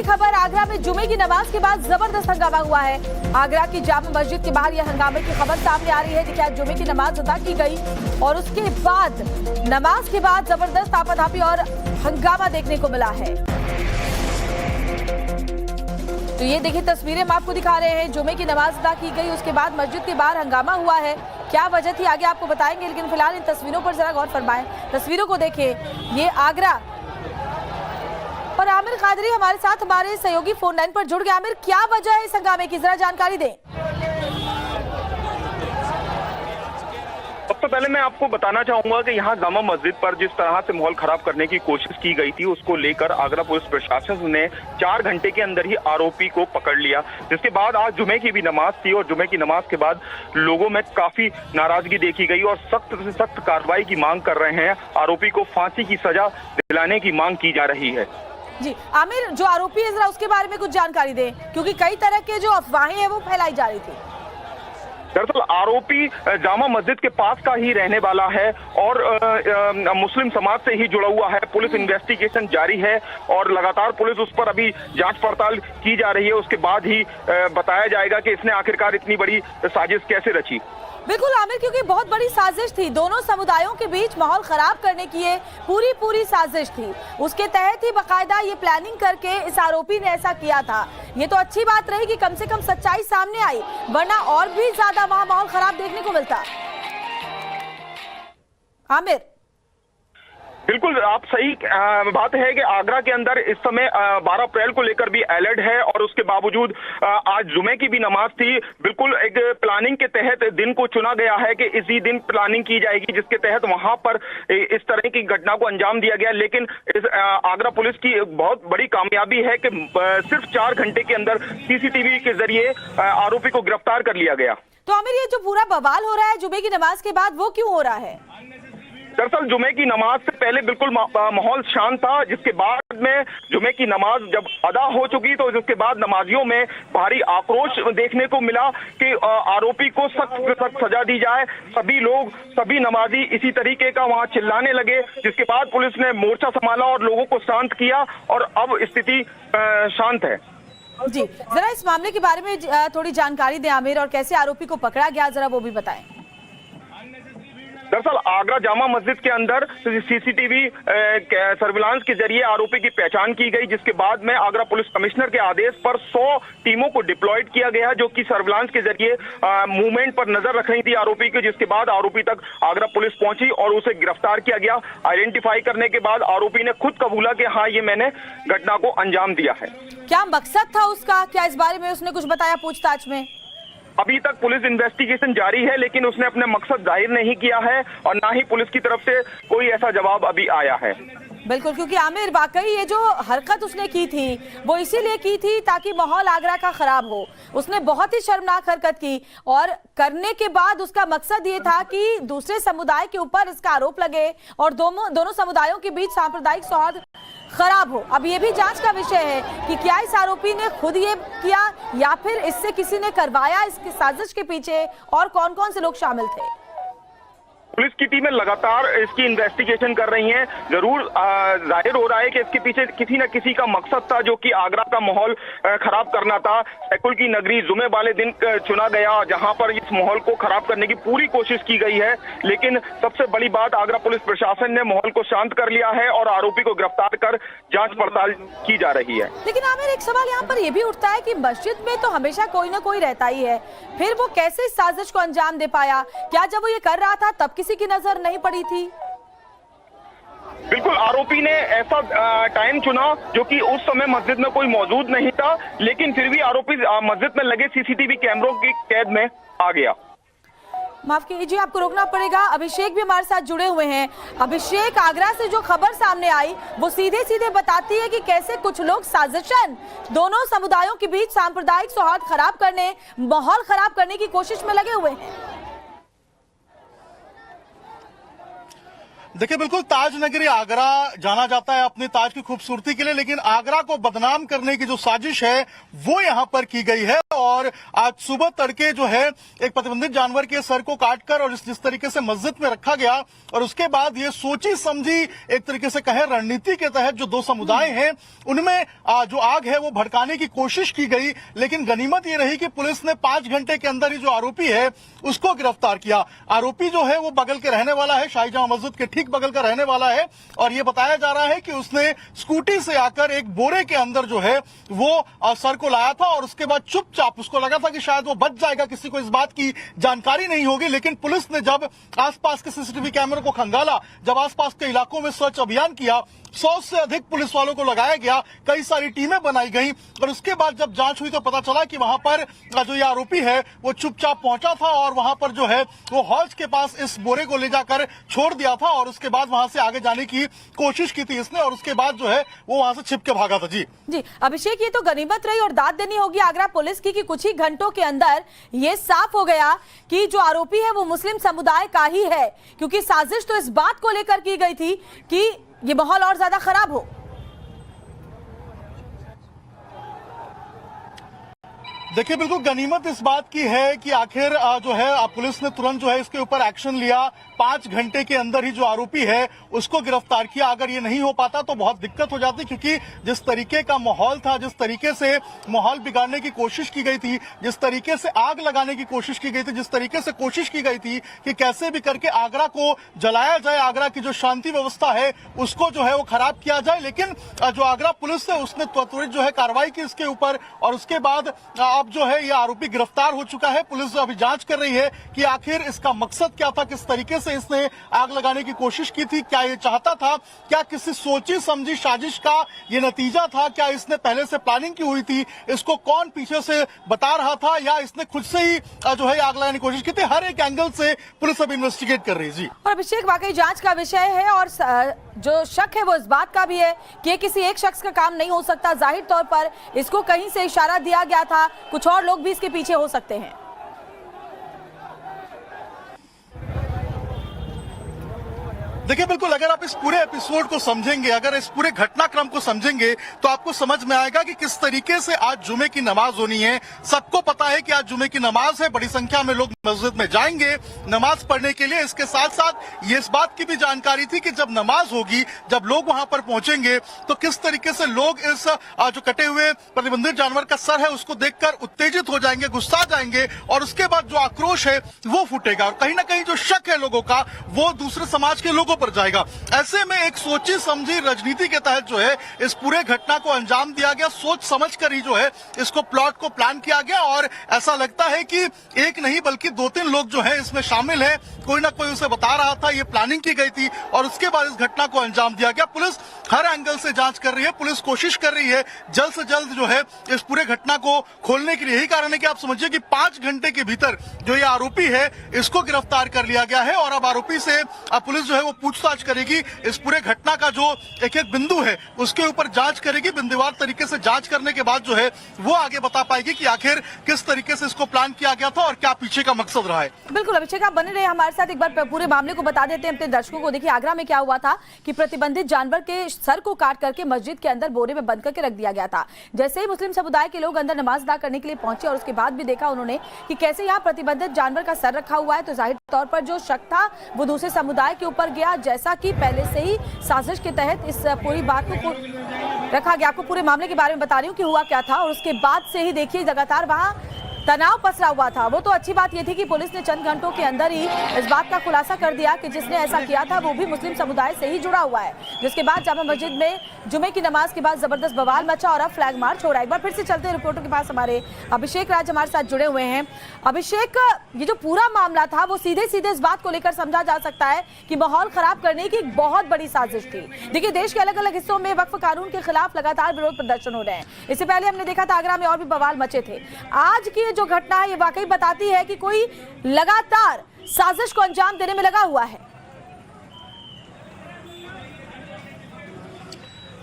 खबर, आगरा में जुमे की नमाज के बाद जबरदस्त हंगामा हुआ है। आगरा की जामा मस्जिद के बाहर यह हंगामे की खबर सामने आ रही है। देखिए, जुमे की नमाज अदा की गई और उसके बाद नमाज के बाद जबरदस्त आपाधापी और हंगामा देखने को मिला है। तो ये देखिए तस्वीरें हम आपको दिखा रहे हैं। जुमे की नमाज अदा की गई, उसके बाद मस्जिद के बाहर हंगामा हुआ है। क्या वजह थी आगे आपको बताएंगे, लेकिन फिलहाल इन तस्वीरों पर जरा गौर फरमाएं। तस्वीरों को देखिए, ये आगरा। और आमिर कादरी हमारे साथ हमारे सहयोगी फोन लाइन पर जुड़ गए। आमिर, क्या वजह है इस हंगामे की, जरा जानकारी दें। सबसे पहले मैं आपको बताना चाहूंगा कि यहाँ जामा मस्जिद पर जिस तरह से माहौल खराब करने की कोशिश की गई थी, उसको लेकर आगरा पुलिस प्रशासन ने 4 घंटे के अंदर ही आरोपी को पकड़ लिया। जिसके बाद आज जुमे की भी नमाज थी और जुमे की नमाज के बाद लोगों में काफी नाराजगी देखी गई और सख्त से सख्त कार्रवाई की मांग कर रहे हैं। आरोपी को फांसी की सजा दिलाने की मांग की जा रही है। जी आमिर, जो आरोपी है जरा उसके बारे में कुछ जानकारी दें, क्योंकि कई तरह के जो अफवाहें हैं वो फैलाई जा रही थी। दरअसल आरोपी जामा मस्जिद के पास का ही रहने वाला है और मुस्लिम समाज से ही जुड़ा हुआ है। पुलिस इन्वेस्टिगेशन जारी है और लगातार पुलिस उस पर अभी जांच पड़ताल की जा रही है। उसके बाद ही बताया जाएगा कि इसने आखिरकार इतनी बड़ी साजिश कैसे रची। बिल्कुल आमिर, क्योंकि बहुत बड़ी साजिश थी, दोनों समुदायों के बीच माहौल खराब करने की ये पूरी साजिश थी। उसके तहत ही बकायदा ये प्लानिंग करके इस आरोपी ने ऐसा किया था। ये तो अच्छी बात रही कि कम से कम सच्चाई सामने आई, वरना और भी ज्यादा वहां माहौल खराब देखने को मिलता। आमिर, बिल्कुल आप सही बात है कि आगरा के अंदर इस समय 12 अप्रैल को लेकर भी अलर्ट है और उसके बावजूद आज जुमे की भी नमाज थी। बिल्कुल एक प्लानिंग के तहत दिन को चुना गया है कि इसी दिन प्लानिंग की जाएगी, जिसके तहत वहां पर इस तरह की घटना को अंजाम दिया गया। लेकिन इस आगरा पुलिस की बहुत बड़ी कामयाबी है कि सिर्फ 4 घंटे के अंदर सीसीटीवी के जरिए आरोपी को गिरफ्तार कर लिया गया। तो आमिर, ये जो पूरा बवाल हो रहा है जुमे की नमाज के बाद, वो क्यों हो रहा है? दरअसल जुमे की नमाज से पहले बिल्कुल माहौल शांत था, जिसके बाद में जुमे की नमाज जब अदा हो चुकी तो जिसके बाद नमाजियों में भारी आक्रोश देखने को मिला कि आरोपी को सख्त से सख्त सजा दी जाए। सभी नमाजी इसी तरीके का वहां चिल्लाने लगे, जिसके बाद पुलिस ने मोर्चा संभाला और लोगों को शांत किया और अब स्थिति शांत है। जी, जरा इस मामले के बारे में थोड़ी जानकारी दें आमिर, और कैसे आरोपी को पकड़ा गया जरा वो भी बताएं। दरअसल आगरा जामा मस्जिद के अंदर सीसीटीवी सर्विलांस के जरिए आरोपी की पहचान की गई, जिसके बाद में आगरा पुलिस कमिश्नर के आदेश पर 100 टीमों को डिप्लॉयड किया गया, जो कि सर्विलांस के जरिए मूवमेंट पर नजर रख रही थी आरोपी की। जिसके बाद आरोपी तक आगरा पुलिस पहुंची और उसे गिरफ्तार किया गया। आइडेंटिफाई करने के बाद आरोपी ने खुद कबूला कि हाँ, ये मैंने घटना को अंजाम दिया है। क्या मकसद था उसका, क्या इस बारे में उसने कुछ बताया पूछताछ में? अभी तक पुलिस इन्वेस्टिगेशन जारी है, लेकिन उसने अपने मकसद जाहिर नहीं किया है और ना ही पुलिस की तरफ से कोई ऐसा जवाब अभी आया है। बिल्कुल, क्योंकि आमिर वाकई ये जो हरकत उसने की थी वो इसीलिए की थी ताकि माहौल आगरा का खराब हो। उसने बहुत ही शर्मनाक हरकत की और करने के बाद उसका मकसद ये था कि दूसरे समुदाय के ऊपर इसका आरोप लगे और दोनों समुदायों के बीच सांप्रदायिक सौहार्द खराब हो। अब ये भी जांच का विषय है कि क्या इस आरोपी ने खुद ये किया या फिर इससे किसी ने करवाया। इसकी साजिश के पीछे और कौन कौन से लोग शामिल थे? पुलिस की टीमें लगातार इसकी इन्वेस्टिगेशन कर रही हैं। जरूर जाहिर हो रहा है कि इसके पीछे किसी न किसी का मकसद था, जो कि आगरा का माहौल खराब करना था। सैकुल की नगरी जुमे वाले दिन चुना गया, जहां पर इस माहौल को खराब करने की पूरी कोशिश की गई है। लेकिन सबसे बड़ी बात, आगरा पुलिस प्रशासन ने माहौल को शांत कर लिया है और आरोपी को गिरफ्तार कर जांच पड़ताल की जा रही है। लेकिन आमिर, एक सवाल यहाँ पर यह भी उठता है कि मस्जिद में तो हमेशा कोई ना कोई रहता ही है, फिर वो कैसे इस साजिश को अंजाम दे पाया? क्या जब वो ये कर रहा था तब किसी की नजर नहीं पड़ी थी? बिल्कुल, आरोपी ने ऐसा टाइम चुना जो कि उस समय मस्जिद में कोई मौजूद नहीं था, लेकिन फिर भी आरोपी मस्जिद में लगे सीसीटीवी कैमरों की कैद में आ गया। माफ कीजिए, आपको रोकना पड़ेगा। अभिषेक भी हमारे साथ जुड़े हुए हैं। अभिषेक, आगरा से जो खबर सामने आई वो सीधे सीधे बताती है कि कैसे कुछ लोग साजिशन दोनों समुदायों के बीच सांप्रदायिक सौहार्द खराब करने, माहौल खराब करने की कोशिश में लगे हुए हैं। देखिए, बिल्कुल ताज नगरी आगरा जाना जाता है अपने ताज की खूबसूरती के लिए, लेकिन आगरा को बदनाम करने की जो साजिश है वो यहां पर की गई है। और आज सुबह तड़के जो है एक प्रतिबंधित जानवर के सर को काटकर और जिस तरीके से मस्जिद में रखा गया, और उसके बाद ये सोची समझी एक तरीके से कहे रणनीति के तहत जो दो समुदाय हैं उनमें जो आग है वो भड़काने की कोशिश की गई। लेकिन गनीमत ये रही कि पुलिस ने 5 घंटे के अंदर ही जो आरोपी है उसको गिरफ्तार किया। आरोपी जो है वो बगल के रहने वाला है, शाही जमा मस्जिद के ठीक बगल का रहने वाला है, और ये बताया जा रहा है कि उसने स्कूटी से आकर एक बोरे के अंदर जो है वो सर को लाया था, और उसके बाद चुपचाप उसको लगा था कि शायद वो बच जाएगा, किसी को इस बात की जानकारी नहीं होगी। लेकिन पुलिस ने जब आसपास के सीसीटीवी कैमरे को खंगाला, जब आसपास के इलाकों में सर्च अभियान किया, 100 से अधिक पुलिस वालों को लगाया गया, कई सारी टीमें बनाई गई, और उसके बाद जब जांच हुई तो पता चला कि वहां पर जो ये आरोपी है वो चुपचाप पहुंचा था और वहां पर जो है वो हौज के पास इस बोरे को ले जाकर छोड़ दिया था, और उसके बाद वहां से आगे जाने की कोशिश की थी इसने, और उसके बाद जो है वो वहां से छिप के भागा था। जी अभिषेक, ये तो गनीमत रही और दाद देनी होगी आगरा पुलिस की कि कुछ ही घंटों के अंदर ये साफ हो गया कि जो आरोपी है वो मुस्लिम समुदाय का ही है, क्योंकि साजिश तो इस बात को लेकर की गई थी कि ये माहौल और ज्यादा खराब हो। देखिए, बिल्कुल गनीमत इस बात की है कि आखिर जो है पुलिस ने तुरंत जो है इसके ऊपर एक्शन लिया, 5 घंटे के अंदर ही जो आरोपी है उसको गिरफ्तार किया। अगर ये नहीं हो पाता तो बहुत दिक्कत हो जाती, क्योंकि जिस तरीके का माहौल था, जिस तरीके से माहौल बिगाड़ने की कोशिश की गई थी, जिस तरीके से आग लगाने की कोशिश की गई थी, जिस तरीके से कोशिश की गई थी कि कैसे भी करके आगरा को जलाया जाए, आगरा की जो शांति व्यवस्था है उसको जो है वो खराब किया जाए। लेकिन जो आगरा पुलिस है उसने त्वरित जो है कार्रवाई की इसके ऊपर, और उसके बाद अब जो है ये आरोपी गिरफ्तार हो चुका है। पुलिस अभी जांच कर रही है कि आखिर इसका मकसद क्या था, किस तरीके से इसने आग लगाने की कोशिश की थी, क्या ये चाहता था, क्या किसी सोची समझी साजिश का ये नतीजा था, क्या इसने पहले से प्लानिंग की हुई थी, इसको कौन पीछे से बता रहा था, या इसने खुद से ही जो है आग लगाने की कोशिश की थी। हर एक एंगल से पुलिस अब इन्वेस्टिगेट कर रही है। जी और अभिषेक, वाकई जांच का विषय है, और जो शक है वो इस बात का भी है कि ये किसी एक शख्स का काम नहीं हो सकता। जाहिर तौर पर इसको कहीं से इशारा दिया गया था, कुछ और लोग भी इसके पीछे हो सकते हैं। देखिए, बिल्कुल अगर आप इस पूरे एपिसोड को समझेंगे, अगर इस पूरे घटनाक्रम को समझेंगे तो आपको समझ में आएगा कि किस तरीके से आज जुमे की नमाज होनी है। सबको पता है कि आज जुमे की नमाज है, बड़ी संख्या में लोग मस्जिद में जाएंगे नमाज पढ़ने के लिए। इसके साथ साथ ये इस बात की भी जानकारी थी कि जब नमाज होगी, जब लोग वहां पर पहुंचेंगे तो किस तरीके से लोग इस जो कटे हुए प्रतिबंधित जानवर का सर है उसको देखकर उत्तेजित हो जाएंगे, गुस्सा जाएंगे, और उसके बाद जो आक्रोश है वो फूटेगा, और कहीं ना कहीं जो शक है लोगों का वो दूसरे समाज के लोगों पर जाएगा। ऐसे में एक सोची समझी राजनीति के तहत जो है इस पूरे घटना को अंजाम दिया गया, सोच समझ कर ही जो है इसको प्लॉट को प्लान किया गया, और ऐसा लगता है कि एक नहीं बल्कि 2-3 लोग जो है इसमें शामिल हैं। कोई ना कोई उसे बता रहा था, ये प्लानिंग की गई थी, और उसके बाद इस घटना को अंजाम दिया गया। पुलिस हर एंगल से जांच कर रही है, पुलिस कोशिश कर रही है जल्द से जल्द जो है इस पूरे घटना को खोलने के लिए। यही कारण है कि आप समझिए कि 5 घंटे के भीतर जो ये आरोपी है इसको गिरफ्तार कर लिया गया है, और अब आरोपी से पुलिस जो है वो पूछताछ करेगी। इस पूरे घटना का जो एक एक बिंदु है उसके ऊपर जांच करेगी, बिंदुवार तरीके से जांच करने के बाद जो है वो आगे बता पाएगी कि आखिर किस तरीके से इसको प्लान किया गया था और क्या पीछे का मकसद रहा है। बिल्कुल अभिषेक, आप बने रहे हमारे साथ, एक बार पूरे मामले को बता देते हैं अपने दर्शकों को। देखिए, आगरा में क्या हुआ था कि प्रतिबंधित जानवर के सर को काट करके मस्जिद के अंदर बोरे में बंद करके रख दिया गया था। जैसे ही मुस्लिम समुदाय के लोग अंदर नमाज अदा करने के लिए पहुंचे, और उसके बाद भी देखा उन्होंने कि कैसे यहाँ प्रतिबंधित जानवर का सर रखा हुआ है, तो जाहिर तौर पर जो शक था वो दूसरे समुदाय के ऊपर गया, जैसा कि पहले से ही साजिश के तहत इस पूरी बात को रखा गया। आपको पूरे मामले के बारे में बता रही हूँ कि हुआ क्या था, और उसके बाद से ही देखिए लगातार वहां तनाव पसरा हुआ था। वो तो अच्छी बात ये थी कि पुलिस ने चंद घंटों के अंदर ही इस बात का खुलासा कर दिया कि जिसने ऐसा किया था वो भी मुस्लिम समुदाय से ही जुड़ा हुआ है, जिसके बाद जामा मस्जिद में जुमे की नमाज के बाद जबरदस्त बवाल मचा और अब फ्लैग मार्च हो रहा है। एक बार फिर से चलते हैं रिपोर्टर के पास, हमारे अभिषेक राज हमारे साथ जुड़े हुए हैं। अभिषेक, ये जो पूरा मामला था वो सीधे सीधे इस बात को लेकर समझा जा सकता है कि माहौल खराब करने की एक बहुत बड़ी साजिश थी। देखिए, देश के अलग अलग हिस्सों में वक्फ कानून के खिलाफ लगातार विरोध प्रदर्शन हो रहे हैं। इससे पहले हमने देखा था आगरा में और भी बवाल मचे थे। आज की जो घटना है ये वाकई बताती है कि कोई लगातार साजिश को अंजाम देने में लगा हुआ है।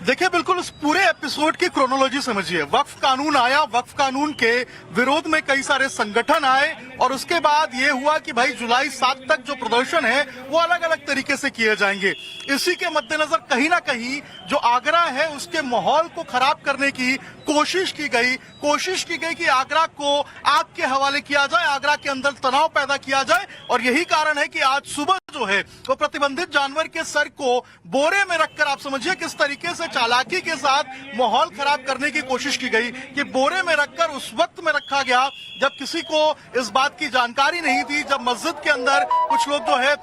देखिए बिल्कुल इस पूरे एपिसोड की क्रोनोलॉजी समझिए। वक्फ कानून आया, वक्फ कानून के विरोध में कई सारे संगठन आए और उसके बाद ये हुआ कि भाई जुलाई 7 तक जो प्रदर्शन है वो अलग अलग तरीके से किए जाएंगे। इसी के मद्देनजर कहीं ना कहीं जो आगरा है उसके माहौल को खराब करने की कोशिश की गई कि आगरा को आग के हवाले किया जाए, आगरा के अंदर तनाव पैदा किया जाए। और यही कारण है कि आज सुबह जो है वो प्रतिबंधित जानवर के सर को बोरे में रखकर आप समझिए किस तरीके से चालाकी के साथ माहौल खराब करने की कोशिश की गई कि बोरे में रखकर उस वक्त में रखा गया जब किसी को इस बात की जानकारी नहीं थी, जब मस्जिद के अंदर कुछ लोग जो है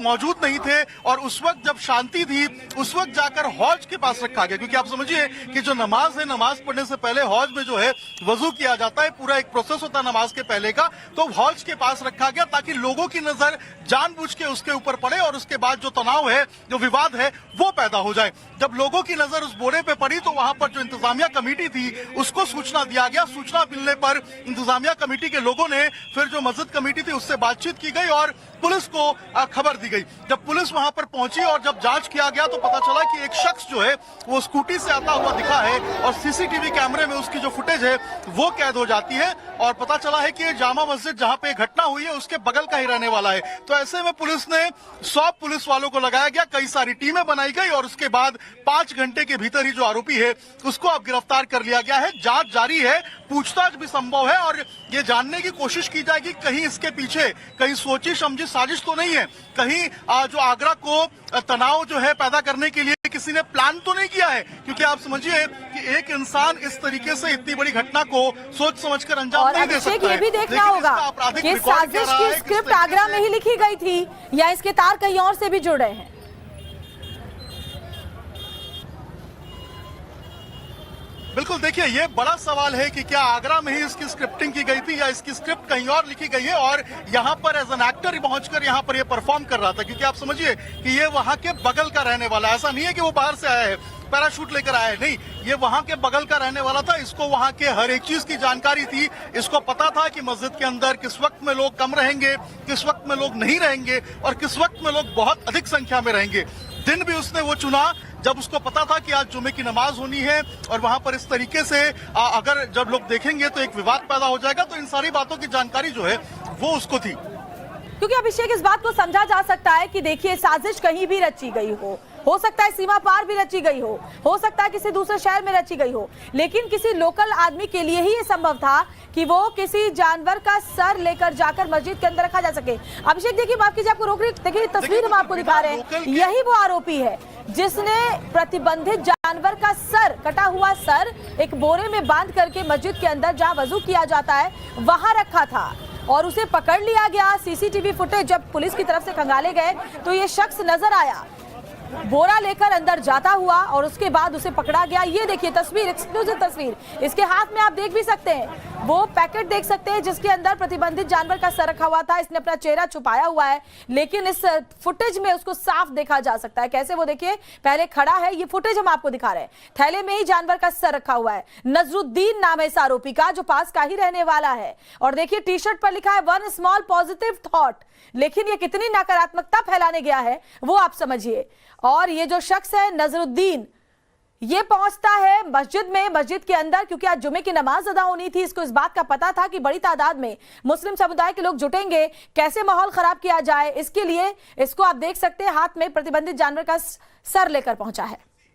मौजूद नहीं थे और उस वक्त जब शांति थी उस वक्त जाकर हौज के पास रखा गया। क्योंकि आप समझिए कि जो नमाज है, नमाज पढ़ने से पहले हौज में जो है वजू किया जाता है, पूरा एक प्रोसेस होता है नमाज के पहले का, तो हौज के पास रखा गया ताकि लोगों की नजर जानबूझ के उसके ऊपर पड़े और उसके बाद जो तनाव है, जो विवाद है वो पैदा हो जाए। जब लोगों की नजर उस बोरे पे पड़ी तो वहां पर जो इंतजामिया कमेटी थी उसको सूचना दिया गया। सूचना मिलने पर इंतजामिया कमेटी के लोगों ने फिर जो मस्जिद कमेटी थी उससे बातचीत की गई और पुलिस को खबर दी गई। जब पुलिस वहां पर पहुंची और जब जांच किया गया तो पता चला कि एक शख्स जो है वो स्कूटी से आता हुआ दिखा है और सीसीटीवी कैमरे में उसकी जो फुटेज है वो कैद हो जाती है और पता चला है कि ये जामा मस्जिद जहां पे घटना हुई है उसके बगल का ही रहने वाला है। तो ऐसे में पुलिस ने 100 पुलिस वालों को लगाया गया, कई सारी टीमें बनाई गई और उसके बाद 5 घंटे के भीतर ही जो आरोपी है उसको अब गिरफ्तार कर लिया गया है। जांच जारी है, पूछताछ भी संभव है और ये जानने की कोशिश की जाएगी कहीं इसके पीछे कहीं सोची समझी साजिश तो नहीं है, कहीं जो आगरा को तनाव जो है पैदा करने के लिए किसी ने प्लान तो नहीं किया है। क्योंकि आप समझिए कि एक इंसान इस तरीके से इतनी बड़ी घटना को सोच समझकर अंजाम नहीं दे सकता है। ये भी देखना होगा कि साजिश की स्क्रिप्ट आगरा में ही लिखी गई थी या इसके तार कहीं और से भी जुड़ रहे हैं। बिल्कुल, देखिए ये बड़ा सवाल है कि क्या आगरा में ही इसकी स्क्रिप्टिंग की गई थी या इसकी स्क्रिप्ट कहीं और लिखी गई है और यहाँ पर एज एन एक्टर पहुंचकर यहाँ पर ये परफॉर्म कर रहा था। क्योंकि आप समझिए कि ये वहाँ के बगल का रहने वाला, ऐसा नहीं है कि वो बाहर से आया है, पैराशूट लेकर आया है, नहीं, ये वहाँ के बगल का रहने वाला था। इसको वहाँ के हर एक चीज की जानकारी थी, इसको पता था कि मस्जिद के अंदर किस वक्त में लोग कम रहेंगे, किस वक्त में लोग नहीं रहेंगे और किस वक्त में लोग बहुत अधिक संख्या में रहेंगे। दिन भी उसने वो चुना जब उसको पता था कि आज जुमे की नमाज होनी है और वहां पर इस तरीके से अगर जब लोग देखेंगे तो एक विवाद पैदा हो जाएगा। तो इन सारी बातों की जानकारी जो है वो उसको थी। क्योंकि अभिषेक इस बात को समझा जा सकता है कि देखिए साजिश कहीं भी रची गई हो सकता है सीमा पार भी रची गई हो सकता है किसी दूसरे शहर में रची गई हो, लेकिन किसी लोकल आदमी के लिए ही ये संभव था कि वो किसी जानवर का सर लेकर जाकर मस्जिद के अंदर रखा जा सके। अभिषेक देखिए, माफ कीजिए आपको रोक रही, देखिए तस्वीर हम आपको दिखा रहे हैं, यही वो आरोपी है जिसने प्रतिबंधित जानवर का सर, कटा हुआ सर एक बोरे में बांध करके मस्जिद के अंदर जहां वजू किया जाता है वहां रखा था और उसे पकड़ लिया गया। सीसीटीवी फुटेज जब पुलिस की तरफ से खंगाले गए तो ये शख्स नजर आया बोरा लेकर अंदर जाता हुआ और उसके बाद उसे पकड़ा गया। ये देखिए तस्वीर, एक्सक्लूसिव तस्वीर, इसके हाथ में आप देख भी सकते हैं, वो पैकेट देख सकते हैं जिसके अंदर प्रतिबंधित जानवर का सर रखा हुआ था। इसने अपना चेहरा छुपाया हुआ है लेकिन इस फुटेज में उसको साफ देखा जा सकता है। कैसे वो देखिए पहले खड़ा है, ये फुटेज हम आपको दिखा रहे हैं, थैले में ही जानवर का सर रखा हुआ है। नजरुद्दीन नाम है इस आरोपी का जो पास का ही रहने वाला है और देखिए टी शर्ट पर लिखा है वन स्मॉल पॉजिटिव थॉट, लेकिन ये कितनी नकारात्मकता फैलाने गया है वो आप समझिए। और ये जो शख्स है नजरुद्दीन, ये पहुंचता है मस्जिद में, मस्जिद के अंदर, क्योंकि आज जुमे की नमाज अदा होनी थी। इसको इस बात का पता था कि बड़ी तादाद में मुस्लिम समुदाय के लोग जुटेंगे, कैसे माहौल खराब किया जाए, इसके लिए इसको आप देख सकते हैं हाथ में प्रतिबंधित जानवर का सर लेकर पहुंचा है।